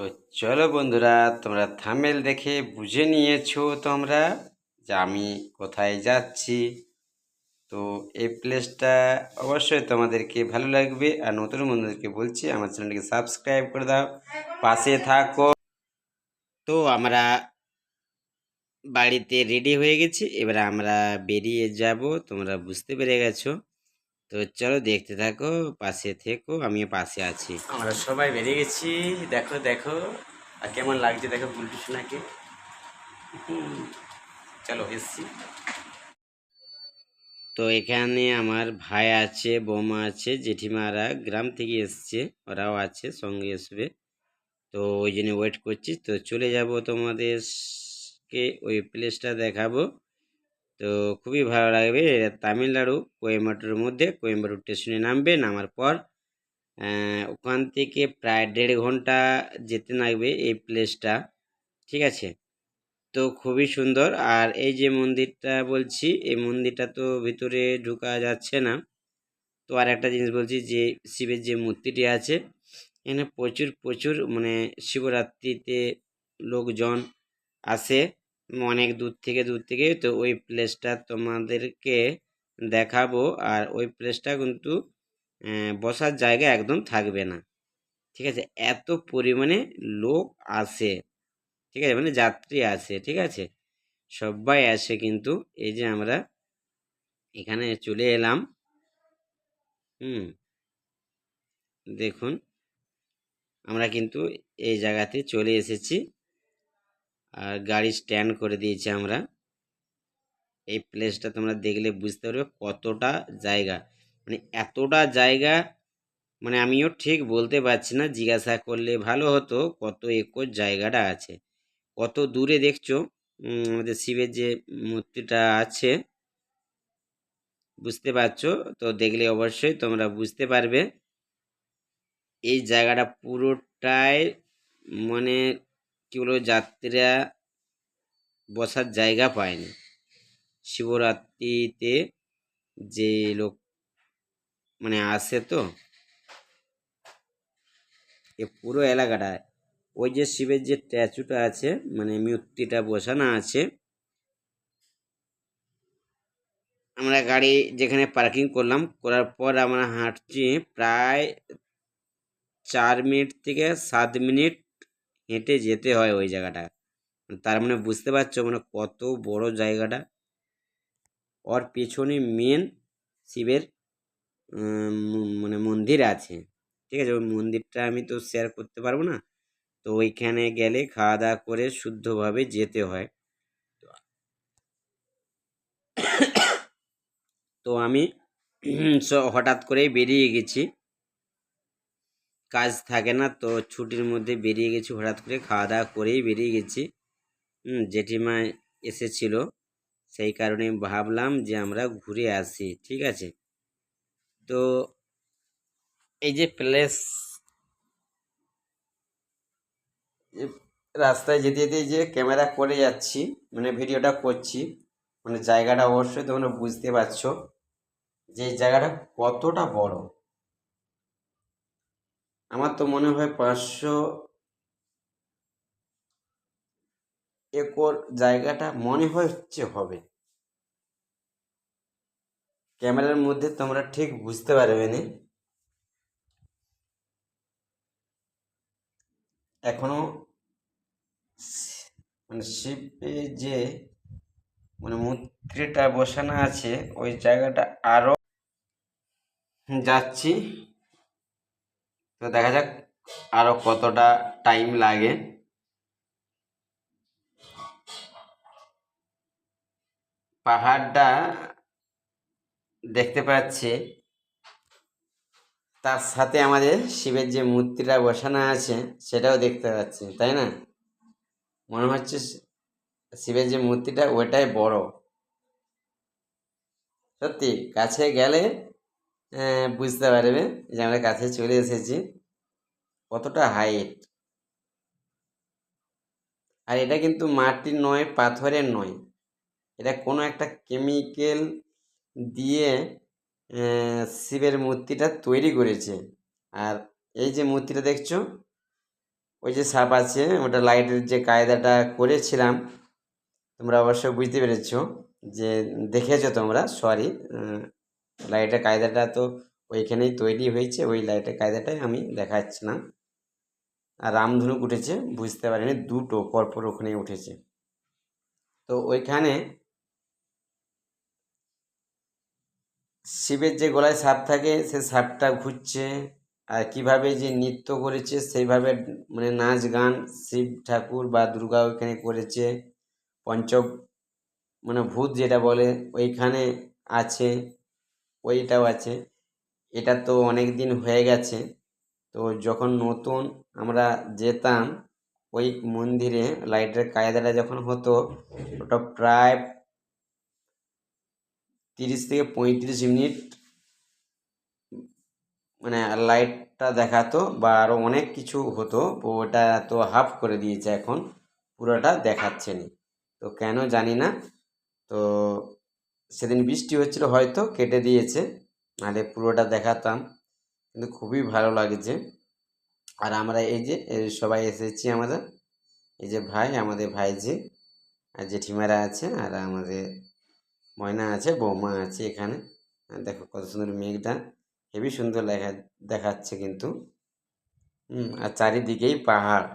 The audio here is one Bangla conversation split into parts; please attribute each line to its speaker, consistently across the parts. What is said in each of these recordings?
Speaker 1: তো চলো বন্ধুরা, তোমরা থাম্বনেল দেখে বুঝে নিয়েছো তোমরা যে আমি কোথায় যাচ্ছি। তো এই প্লেসটা অবশ্যই তোমাদেরকে ভালো লাগবে। আর নতুন বন্ধুদেরকে বলছি আমার চ্যানেলটিকে সাবস্ক্রাইব করে দাও, পাশে থাকো। তো আমরা বাড়িতে রেডি হয়ে গেছি, এবার আমরা বেরিয়ে যাব, তোমরা বুঝতে পেরে গেছো। তো চলো দেখতে থাকো, পাশে থেকো, আমিও পাশে আছি। আমরা সবাই বেরিয়ে গেছি, দেখো দেখো। আর কেমন লাগছে দেখো বুলটু সোনাকে। চলো এসছি। তো এখানে আমার ভাই আছে, বৌমা আছে, জেঠিমারা গ্রাম থেকে এসছে, ওরাও আছে, সঙ্গে আসবে। তো ওই জন্য ওয়েট করছি। তো চলে যাব, তোমাদেরকে ওই প্লেসটা দেখাবো। তো খুবই ভালো লাগবে। এটা তামিলনাড়ু, কোয়েম্বাটুরের মধ্যে। কোয়েম্বাটুর স্টেশনে নামবে, নামার পর ওখান থেকে প্রায় 1.5 ঘন্টা যেতে লাগবে এই প্লেসটা, ঠিক আছে। তো খুবই সুন্দর। আর এই যে মন্দিরটা বলছি, এই মন্দিরটা তো ভিতরে ঢোকা যাচ্ছে না। তো আর একটা জিনিস বলছি, যে শিবের যে মূর্তিটি আছে, এখানে প্রচুর প্রচুর মানে শিবরাত্রিতে লোকজন আসে অনেক দূর থেকে দূর থেকে। তো ওই প্লেসটা তোমাদেরকে দেখাবো। আর ওই প্লেসটা কিন্তু বসার জায়গা একদম থাকবে না, ঠিক আছে। এত পরিমাণে লোক আসে, ঠিক আছে, মানে যাত্রী আসে, ঠিক আছে, সবাই আসে কিন্তু। এই যে আমরা এখানে চলে এলাম, দেখুন আমরা কিন্তু এই জায়গাতে চলে এসেছি। আর গাড়ি স্ট্যান্ড করে দিয়েছি আমরা। এই প্লেসটা তোমরা দেখলে বুঝতে পারবে কতটা জায়গা, মানে এতটা জায়গা, মানে আমিও ঠিক বলতে পারছি না, জিজ্ঞাসা করলে ভালো হতো কত একর জায়গাটা আছে। কত দূরে দেখছো আমাদের শিবের যে মূর্তিটা আছে, বুঝতে পারছো? তো দেখলে অবশ্যই তোমরা বুঝতে পারবে। এই জায়গাটা পুরোটাই মানে কি বলবো, যাত্রীরা বসার জায়গা পায়নি। শিবরাত্রিতে যে লোক মানে আসে, তো এ পুরো এলাকাটায় ওই যে শিবের যে স্ট্যাচুটা আছে, মানে মূর্তিটা বসানো আছে, আমরা গাড়ি যেখানে পার্কিং করলাম, করার পর আমরা হাঁটছি প্রায় 4 মিনিট থেকে 7 মিনিট হেঁটে যেতে হয় ওই জায়গাটা। তার মানে বুঝতে পারছো মানে কত বড় জায়গাটা। ওর পেছনে মেন শিবের মানে মন্দির আছে, ঠিক আছে। ওই মন্দিরটা আমি তো শেয়ার করতে পারবো না। তো ওইখানে গেলে খাওয়া দাওয়া করে শুদ্ধভাবে যেতে হয়। তো আমি হঠাৎ করেই বেরিয়ে গেছি, কাজ থাকে না, তো ছুটির মধ্যে বেরিয়ে গেছি হঠাৎ করে, খাওয়া দাওয়া করেই বেরিয়ে গেছি। জেঠিমা এসেছিল, সেই কারণে ভাবলাম যে আমরা ঘুরে আসি, ঠিক আছে। তো এই যে প্লেস, রাস্তায় যেতে যেতে যে ক্যামেরা করে যাচ্ছি, মানে ভিডিওটা করছি, মানে জায়গাটা অবশ্যই তোমরা বুঝতে পারছো যে এই জায়গাটা কতটা বড়। আমার তো মনে হয় 500 একর জায়গাটা মনে হচ্ছে হবে। ক্যামেরার মধ্যে তোমরা ঠিক বুঝতে পারবে না। এখনো মানে শিবে যে মানে মূর্তিটা বসানো আছে, ওই জায়গাটা আরো যাচ্ছি। তো দেখা যাক আরো কতটা টাইম লাগে। পাহাড়টা দেখতে পাচ্ছি, তার সাথে আমাদের শিবের যে মূর্তিটা বসানো আছে সেটাও দেখতে পাচ্ছি, তাই না? মনে হচ্ছে শিবের যে মূর্তিটা ওইটাই বড়। সত্যি কাছে গেলে বুঝতে পারবে যে আমরা কাছে চলে এসেছি, কতটা হাইট। আর এটা কিন্তু মাটির নয়, পাথরের নয়, এটা কোনো একটা কেমিক্যাল দিয়ে শিবের মূর্তিটা তৈরি করেছে। আর এই যে মূর্তিটা দেখছো, ওই যে সাপ আছে ওটা লাইটের যে কায়দাটা করেছিলাম, তোমরা অবশ্যই বুঝতে পেরেছো, যে দেখেছো তোমরা, সরি, লাইটের কায়দাটা তো ওইখানেই তৈরি হয়েছে, ওই লাইটের কায়দাটাই আমি দেখাচ্ছিলাম। আর রামধনুক উঠেছে, বুঝতে পারিনি, দুটো পরপর ওখানে উঠেছে। তো ওইখানে শিবের যে গলায় সাপ থাকে সে সাপটা ঘুরছে, আর কিভাবে যে নৃত্য করেছে সেইভাবে, মানে নাচ গান শিব ঠাকুর বা দুর্গা ওইখানে করেছে। পঞ্চ মানে ভূত যেটা বলে ওইখানে আছে, ওইটাও আছে। এটা তো অনেক দিন হয়ে গেছে, তো যখন নতুন আমরা যেতাম ওই মন্দিরে, লাইটের কায়দাটা যখন হতো, ওটা প্রায় 30 থেকে 35 মিনিট মানে লাইটটা দেখাতো, বা আরও অনেক কিছু হতো। ওটা তো হাফ করে দিয়েছে এখন, পুরোটা দেখাচ্ছে না, তো কেন জানি না। তো সেদিন বৃষ্টি হচ্ছিল, হয়তো কেটে দিয়েছে, নাহলে পুরোটা দেখাতাম। কিন্তু খুবই ভালো লাগছে। আর আমরা এই যে সবাই এসেছি, আমরা এই যে ভাই, আমাদের ভাইজি আর জেঠিমারা আছে, আর আমাদের ময়না আছে, বৌমা আছে এখানে। আর দেখো কত সুন্দর মেঘটা, হেবি সুন্দর দেখাচ্ছে কিন্তু। আর চারিদিকেই পাহাড়।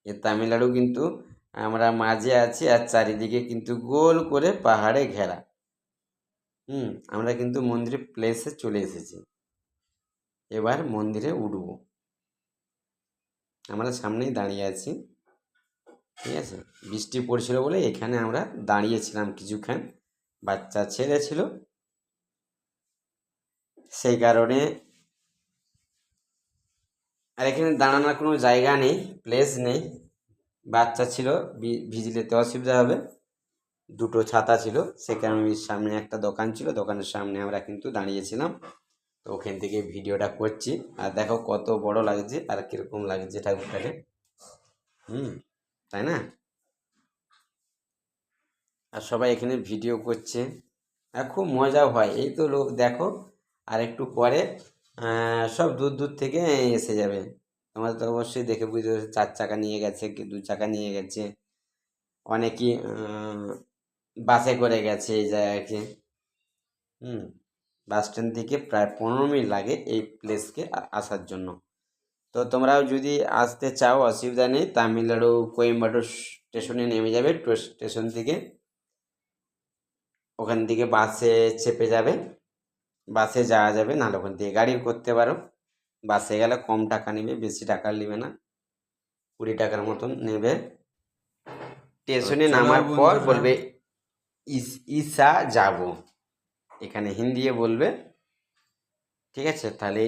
Speaker 1: এ তামিলনাড়ু কিন্তু আমরা মাঝে আছি, আর চারিদিকে কিন্তু গোল করে পাহাড়ে ঘেরা। আমরা কিন্তু মন্দিরের প্লেসে চলে এসেছি, এবার মন্দিরে উঠবো। আমরা সামনেই দাঁড়িয়ে আছি, ঠিক আছে। বৃষ্টি পড়ছিল বলে এখানে আমরা দাঁড়িয়েছিলাম কিছুক্ষণ, বাচ্চা ছেলে ছিল সেই কারণে। আর এখানে দাঁড়ানোর কোনো জায়গা নেই, প্লেস নেই, বাচ্চা ছিল, ভিজলে তো অসুবিধা হবে। দুটো ছাতা ছিল, সে কারণে সামনে একটা দোকান ছিল, দোকানের সামনে আমরা কিন্তু দাঁড়িয়েছিলাম। তো ওখান থেকে ভিডিওটা করছি। আর দেখো কত বড় লাগছে আর কিরকম লাগছে ঠাকুরটাকে, তাই না? আর সবাই এখানে ভিডিও করছে, আর খুব মজা হয়। এই তো লোক দেখো, আর একটু পরে সব দূর দূর থেকে এসে যাবে। তোমরা তো অবশ্যই দেখে বুঝতে পারছো, 4 চাকা নিয়ে গেছে, কি 2 চাকা নিয়ে গেছে, অনেকেই বাসে করে গেছে এই জায়গাকে। হুম বাস স্ট্যান্ড থেকে প্রায় 15 মিনিট লাগে এই প্লেসকে আসার জন্য। তো তোমরাও যদি আসতে চাও, অসুবিধা নেই, তামিলনাড়ু কোয়েম্বাটোর স্টেশনে নেমে যাবে, স্টেশন থেকে ওখান থেকে বাসে চেপে যাবে, বাসে যাওয়া যাবে, নাহলে ওখান থেকে গাড়ি করতে পারো। বাসে গেলে কম টাকা নেবে, বেশি টাকা নেবে না, 20 টাকার মতন নেবে। স্টেশনে
Speaker 2: চলো
Speaker 1: নামার পর
Speaker 2: বন্ধুরা,
Speaker 1: বলবে ইসা যাব, এখানে হিন্দিতে বলবে, ঠিক আছে। তাহলে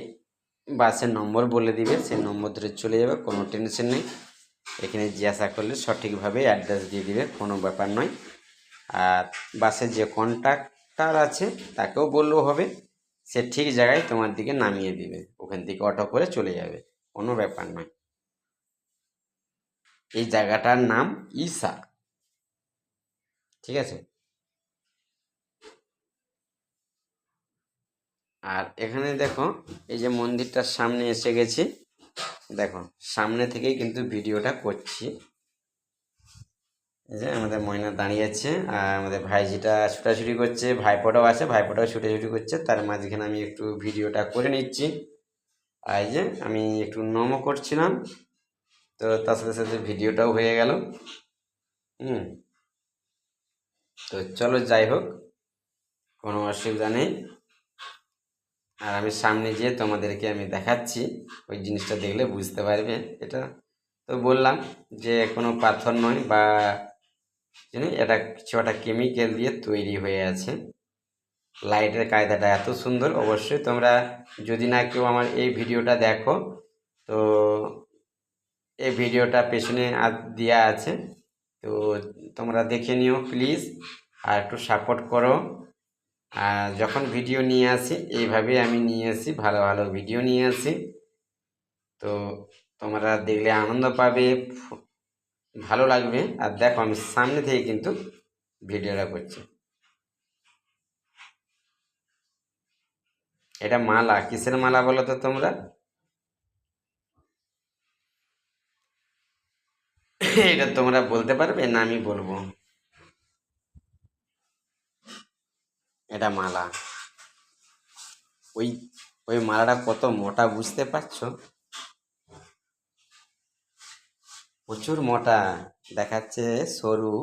Speaker 1: বাসের নম্বর বলে দিবে, সেই নম্বর ধরে চলে যাবে, কোনো টেনশন নেই। এখানে জিজ্ঞাসা করলে সঠিকভাবে অ্যাড্রেস দিয়ে দিবে, কোনো ব্যাপার নয়। আর বাসের যে কন্ট্রাক্টর আছে তাকেও বললেও হবে, সে ঠিক জায়গায় তোমার দিকে নামিয়ে দিবে, ওখান থেকে অটো করে চলে যাবে, কোনো ব্যাপার নয়। এই জায়গাটার নাম ইসা, ঠিক আছে। আর এখানে দেখো, এই যে মন্দিরটার সামনে এসে গেছি, দেখো সামনে থেকেই কিন্তু ভিডিওটা করছি। এই যে আমাদের ময়না দাঁড়িয়ে আছে, আর আমাদের ভাইজিটা ছুটাছুটি করছে, ভাইপোটাও আছে, ভাইপোটাও ছুটাছুটি করছে, তার মাঝখানে আমি একটু ভিডিওটা করে নিচ্ছি। আর এই যে আমি একটু নমও করছিলাম, তো তার সাথে সাথে ভিডিওটাও হয়ে গেল। হুম তো চলো, যাই হোক, কোনো অসুবিধা নেই। আর আমি সামনে যেয়ে তোমাদেরকে আমি দেখাচ্ছি, ওই জিনিসটা দেখলে বুঝতে পারবে। এটা তো বললাম যে কোনো পাথর নয়, বা এটা কিছু একটা কেমিক্যাল দিয়ে তৈরি হয়ে আছে। লাইটের কায়দাটা এত সুন্দর, অবশ্যই তোমরা যদি না কেউ আমার এই ভিডিওটা দেখো, তো এই ভিডিওটা পেছনে দেওয়া আছে, তো তোমরা দেখে নিও প্লিজ, আর একটু সাপোর্ট করো। আর যখন ভিডিও নিয়ে আসি এইভাবে আমি নিয়ে আসি, ভালো ভালো ভিডিও নিয়ে আসি, তো তোমরা দেখলে আনন্দ পাবে, ভালো লাগবে। আর দেখো আমি সামনে থেকে কিন্তু ভিডিওটা করছি। এটা মালা, কিসের মালা বলো তো তোমরা? এটা তোমরা বলতে পারবে না আমি বলবো? এটা মালা। ওই ওই মালাটা কত মোটা বুঝতে পারছো? প্রচুর মোটা দেখাচ্ছে, সরু,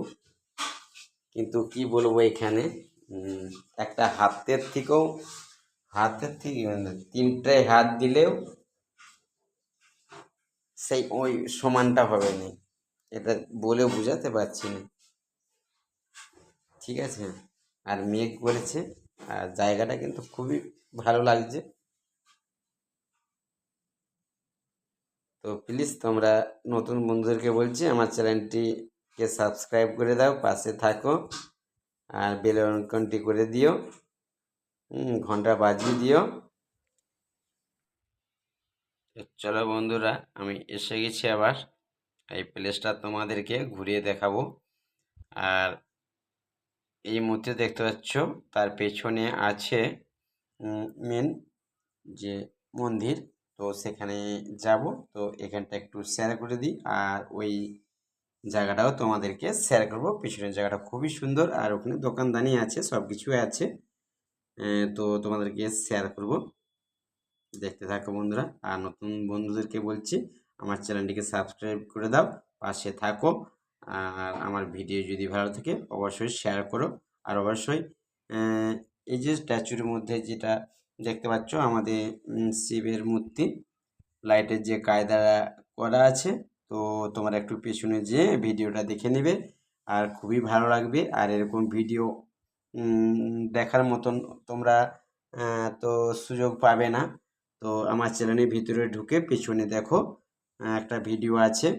Speaker 1: কিন্তু কি বলবো এখানে উম, একটা হাতের থেকে মানে তিনটে হাত দিলেও সেই ওই সমানটা হবে না। এটা বলেও বোঝাতে পারছি না। ঠিক আছে, আর মেঘ করেছে, আর জায়গাটা কিন্তু খুবই ভালো লাগছে। তো প্লিজ তোমরা নতুন বন্ধুদেরকে বলছি আমার চ্যানেলটিকে সাবস্ক্রাইব করে দাও, পাশে থাকো, আর বেল আইকনটি করে দিও, ঘন্টা বাজিয়ে দিও। তো চলো বন্ধুরা, আমি এসে গেছি আবার। এই প্লেসটা তোমাদেরকে ঘুরিয়ে দেখাবো। আর এই মুহূর্তে দেখতে পাচ্ছ তার পেছনে আছে মেন যে মন্দির। তো সেখানে যাব। তো এখানটা একটু শেয়ার করে দিই, আর ওই জায়গাটাও তোমাদেরকে শেয়ার করব। পিছনের জায়গাটা খুবই সুন্দর, আর ওখানে দোকানদানি আছে, সব কিছু আছে। তো তোমাদেরকে শেয়ার করব, দেখতে থাকো বন্ধুরা। আর নতুন বন্ধুদেরকে বলছি আমার চ্যানেলটিকে সাবস্ক্রাইব করে দাও, পাশে থাকো। আর আমার ভিডিও যদি ভালো থাকে অবশ্যই শেয়ার করো। আর অবশ্যই এই যে স্ট্যাচুর মধ্যে যেটা দেখতে পাচ্ছ আমাদের শিবের মূর্তি, লাইটের যে কায়দা করা আছে, তো তোমরা একটু পেছনে যেয়ে ভিডিওটা দেখে নেবে, আর খুবই ভালো লাগবে। আর এরকম ভিডিও দেখার মতন তোমরা তো সুযোগ পাবে না। তো আমার চ্যানেলের ভিতরে ঢুকে পেছনে দেখো, একটা ভিডিও আছে,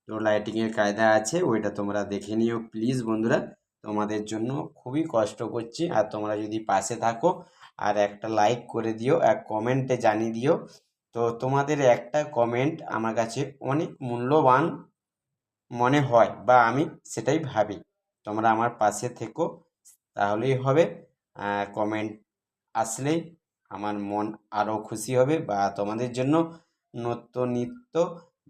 Speaker 1: তো লাইটিংয়ের কায়দা আছে, ওইটা তোমরা দেখে নিও প্লিজ বন্ধুরা। তোমাদের জন্য খুবই কষ্ট করছি, আর তোমরা যদি পাশে থাকো আর একটা লাইক করে দিও, এক কমেন্টে জানিয়ে দিও। তো তোমাদের একটা কমেন্ট আমার কাছে অনেক মূল্যবান মনে হয়, বা আমি সেটাই ভাবি। তোমরা আমার পাশে থেকো, তাহলেই হবে। কমেন্ট আসলেই আমার মন আরও খুশি হবে, বা তোমাদের জন্য নিত্য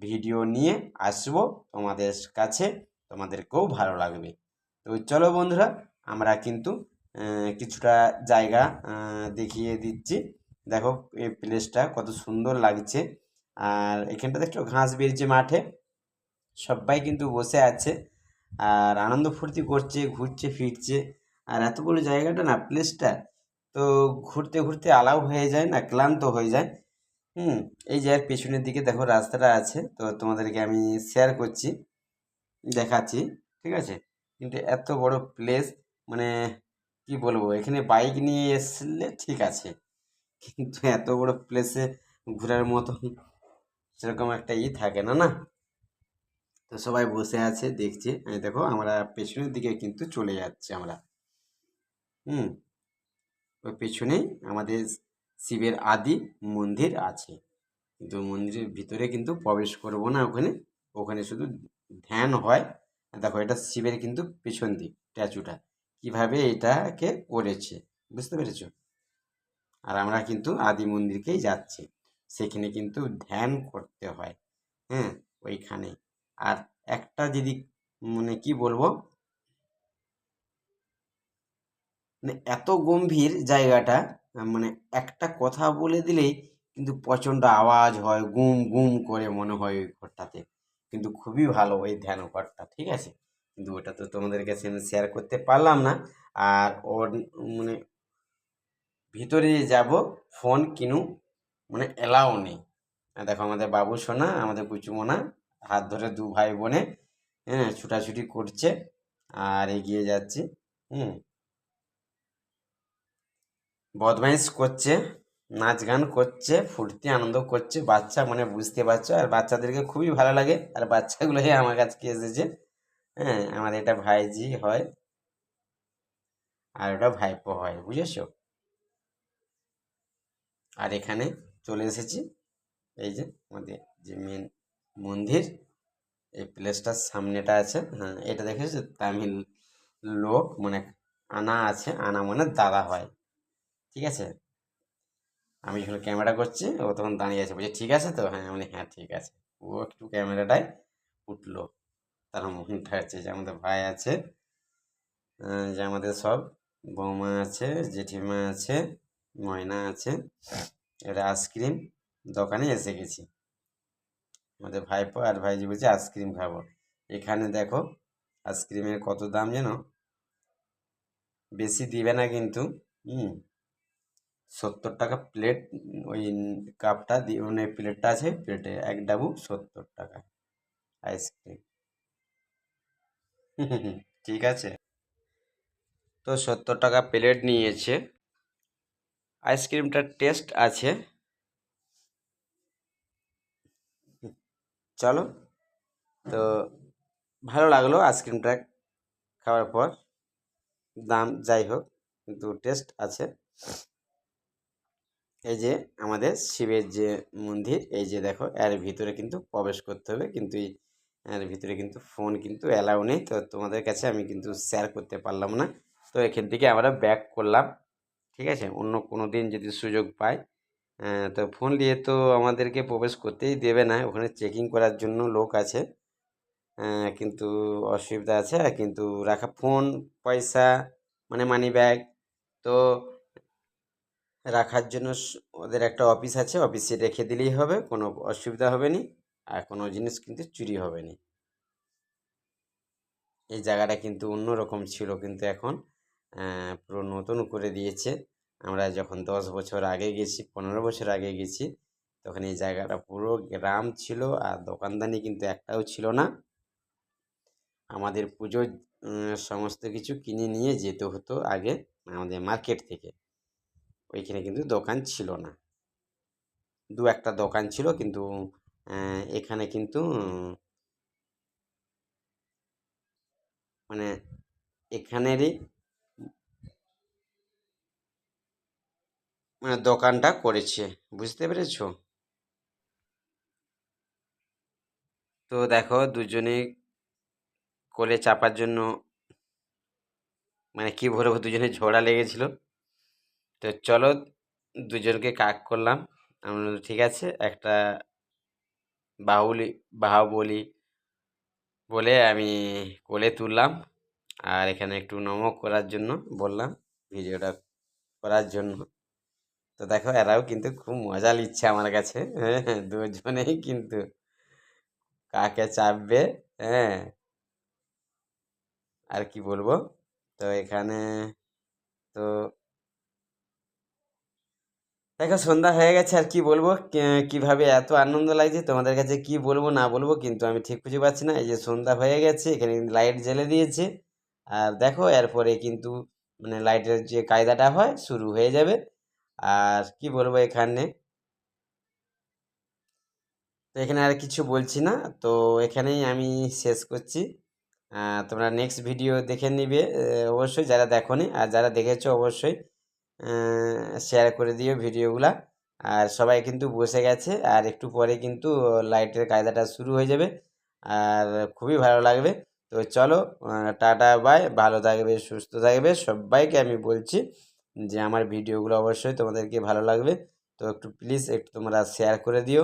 Speaker 1: ভিডিও নিয়ে আসবো তোমাদের কাছে, তোমাদেরকেও ভালো লাগবে। তো চলো বন্ধুরা, আমরা কিন্তু কিছুটা জায়গা দেখিয়ে দিচ্ছি। দেখো এই প্লেসটা কত সুন্দর লাগছে। আর এখানটা দেখছো ঘাস বেরিয়েছে মাঠে, সবাই কিন্তু বসে আছে আর আনন্দ ফুর্তি করছে, ঘুরছে ফিরছে। আর এত বড় জায়গাটা না, প্লেসটা, তো ঘুরতে ঘুরতে আলাও হয়ে যায় না, ক্লান্ত হয়ে যায়। হুম। এই যে আর পেছনের দিকে দেখো রাস্তাটা আছে, তো তোমাদেরকে আমি শেয়ার করছি, দেখাচ্ছি। ঠিক আছে, কিন্তু এত বড় প্লেস, মানে কি বলবো, এখানে বাইক নিয়ে এসলে ঠিক আছে, কিন্তু এত বড় প্লেসে ঘোরার মতন সেরকম একটা থাকে না, না। তো সবাই বসে আছে দেখছে, এই দেখো আমরা পেছনের দিকে কিন্তু চলে যাচ্ছি আমরা। হুম। ওই পেছনেই আমাদের শিবের আদি মন্দির আছে, কিন্তু মন্দিরের ভিতরে কিন্তু প্রবেশ করব না। ওখানে ওখানে শুধু ধ্যান হয়। দেখো এটা শিবের কিন্তু পেছন দিক স্ট্যাচুটা, কিভাবে এটাকে করেছে, বুঝতে পেরেছো? আর আমরা কিন্তু আদি মন্দিরকেই যাচ্ছি, সেখানে কিন্তু ধ্যান করতে হয়। হ্যাঁ, ওইখানে। আর একটা যদি মানে কি বলবো, মানে এত গম্ভীর জায়গাটা, মানে একটা কথা বলে দিলেই কিন্তু প্রচণ্ড আওয়াজ হয়, গুম গুম করে মনে হয় ওই ঘরটাতে। কিন্তু খুবই ভালো ওই ধ্যান ঘরটা, ঠিক আছে। কিন্তু ওটা তো তোমাদের কাছে আমি শেয়ার করতে পারলাম না। আর ওর মানে ভিতরে যে যাব, ফোন কিনু মানে এলাও নেই। দেখো আমাদের বাবু সোনা, আমাদের কুচুমোনা, হাত ধরে দু ভাই বোনে, হ্যাঁ, ছুটাছুটি করছে আর এগিয়ে যাচ্ছে। হুম। বদমাইশ করছে, নাচ গান করছে, ফুর্তি আনন্দ করছে বাচ্চা, মানে বুঝতে পারছো। আর বাচ্চাদেরকে খুবই ভালো লাগে, আর বাচ্চাগুলোই আমার কাছে এসেছে। হ্যাঁ, আমার এটা ভাইজি হয়, আর ওটা ভাইপো হয়, বুঝেছো? আর এখানে চলে এসেছি, এই যে আমাদের যে মেন মন্দির, এই প্লেসটার সামনেটা আছে। হ্যাঁ, এটা দেখেছো, তামিল লোক মানে আনা আছে, আনা মানে দাদা হয়, ঠিক আছে। আমি যখন ক্যামেরা করছি ও তখন দাঁড়িয়ে আছে, বলছে ঠিক আছে তো, হ্যাঁ, মানে হ্যাঁ ঠিক আছে। ও একটু ক্যামেরাটায় উঠলো, তার মনটা আছে যে আমাদের ভাই আছে, যে আমাদের সব বৌমা আছে, জেঠিমা আছে, ময়না আছে। এটা আইসক্রিম দোকানে এসে গেছি। আমাদের ভাইপো আর ভাইজি বলছে আইসক্রিম খাবো। এখানে দেখো আইসক্রিমের কত দাম যেন, বেশি দিবে না কিন্তু। 70 টাকা প্লেট। ওই কাপটা দিয়ে মানে প্লেটটা আছে, প্লেটে এক ডাবু 70 টাকা আইসক্রিম। ঠিক আছে, তো 70 টাকা প্লেট নিয়েছে। আইসক্রিমটার টেস্ট আছে। চলো, তো ভালো লাগলো আইসক্রিমটা খাওয়ার পর। দাম যাই হোক, কিন্তু টেস্ট আছে। এই যে আমাদের শিবের যে মন্দির, এই যে দেখো এর ভিতরে কিন্তু প্রবেশ করতে হবে, কিন্তু এর ভিতরে কিন্তু ফোন কিন্তু অ্যালাউ নেই। তো তোমাদের কাছে আমি কিন্তু শেয়ার করতে পারলাম না। তো এখান থেকে আমরা ব্যাক করলাম। ঠিক আছে, অন্য কোনো দিন যদি সুযোগ পাই। তো ফোন নিয়ে তো আমাদেরকে প্রবেশ করতেই দেবে না, ওখানে চেকিং করার জন্য লোক আছে। কিন্তু অসুবিধা আছে, কিন্তু রাখা ফোন, পয়সা মানে মানি ব্যাগ তো রাখার জন্য ওদের একটা অফিস আছে, অফিসে রেখে দিলেই হবে, কোনো অসুবিধা হবে না। আর কোনো জিনিস কিন্তু চুরি হবে না। এই জায়গাটা কিন্তু অন্যরকম ছিল, কিন্তু এখন পুরো নতুন করে দিয়েছে। আমরা যখন 10 বছর আগে গেছি, 15 বছর আগে গেছি, তখন এই জায়গাটা পুরো গ্রাম ছিল, আর দোকানদানি কিন্তু একটাও ছিল না। আমাদের পুজোর সমস্ত কিছু কিনে নিয়ে যেতে হতো আগে আমাদের মার্কেট থেকে। ওইখানে কিন্তু দোকান ছিল না, দু একটা দোকান ছিল, কিন্তু এখানে কিন্তু মানে এখানেরই মানে দোকানটা করেছে, বুঝতে পেরেছো? তো দেখো দুজনে কোলে চাপার জন্য মানে কি বলবো, দুজনে ঝগড়া লেগেছিল। তো চলো, দুজনকে কাক করলাম। আমি বললাম, ঠিক আছে, একটা বাহুলি বাহুবলি বলে আমি কোলে তুললাম। আর এখানে একটু নমক করার জন্য বললাম, ভিডিওটা করার জন্য। তো দেখো এরাও কিন্তু খুব মজা নিচ্ছে আমার কাছে। হ্যাঁ হ্যাঁ, দুজনেই কিন্তু কাকে চাপবে। হ্যাঁ, আর কি বলবো, তো এখানে তো দেখো সন্ধ্যা হয়ে গেছে, আর কি বলবো, কিভাবে এত আনন্দ লাগছে তোমাদের কাছে কি বলবো না বলবো, কিন্তু আমি ঠিক খুঁজে পাচ্ছি না। এই যে সন্ধ্যা হয়ে গেছে, এখানে লাইট জ্বেলে দিয়েছে। আর দেখো এরপরে কিন্তু মানে লাইটের যে কায়দাটা হয় শুরু হয়ে যাবে। আর কি বলবো এখানে, তো এখানে আর কিছু বলছি না। তো এখানেই আমি শেষ করছি। তোমরা নেক্সট ভিডিও দেখে নিবে অবশ্যই, যারা দেখোনি, আর যারা দেখেছো অবশ্যই শেয়ার করে দিও ভিডিওগুলা। আর সবাই কিন্তু বসে গেছে, আর একটু পরে কিন্তু লাইটের কায়দাটা শুরু হয়ে যাবে, আর খুবই ভালো লাগবে। তো চলো, টাটা বাই, ভালো থাকবে, সুস্থ থাকবে, সবাইকে আমি বলছি যে আমার ভিডিওগুলো অবশ্যই তোমাদেরকে ভালো লাগবে। তো একটু প্লিজ একটু তোমরা শেয়ার করে দিও,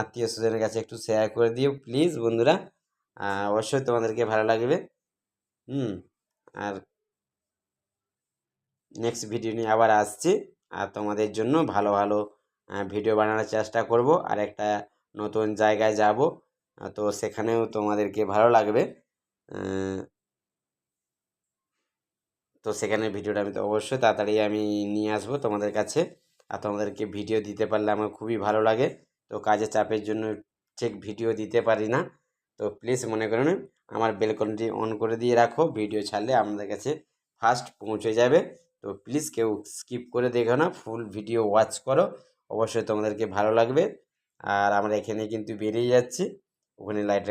Speaker 1: আত্মীয় স্বজনের কাছে একটু শেয়ার করে দিও প্লিজ বন্ধুরা। অবশ্যই তোমাদেরকে ভালো লাগবে। হুম। আর নেক্সট ভিডিও নিয়ে আবার আসছি, আর তোমাদের জন্য ভালো ভালো ভিডিও বানানোর চেষ্টা করব। আর একটা নতুন জায়গায় যাব, তো সেখানেও তোমাদেরকে ভালো লাগবে। আহ, তো সেখানে ভিডিওটা আমি তো অবশ্যই তাড়াতাড়ি আমি নিয়ে আসবো তোমাদের কাছে। আর তোমাদেরকে ভিডিও দিতে পারলে আমার খুবই ভালো লাগে। তো কাজের চাপের জন্য ঠিক ভিডিও দিতে পারি না। তো প্লিজ মনে করুন, আমার বেলকনটি অন করে দিয়ে রাখো, ভিডিও ছাড়লে আপনাদের কাছে ফার্স্ট পৌঁছে যাবে। তো প্লিজ কেউ স্কিপ করে দেখো না, ফুল ভিডিও ওয়াচ করো, অবশ্যই তোমাদেরকে ভালো লাগবে। আর আমরা এখানে কিন্তু বেরিয়ে যাচ্ছি, ওখানে লাইট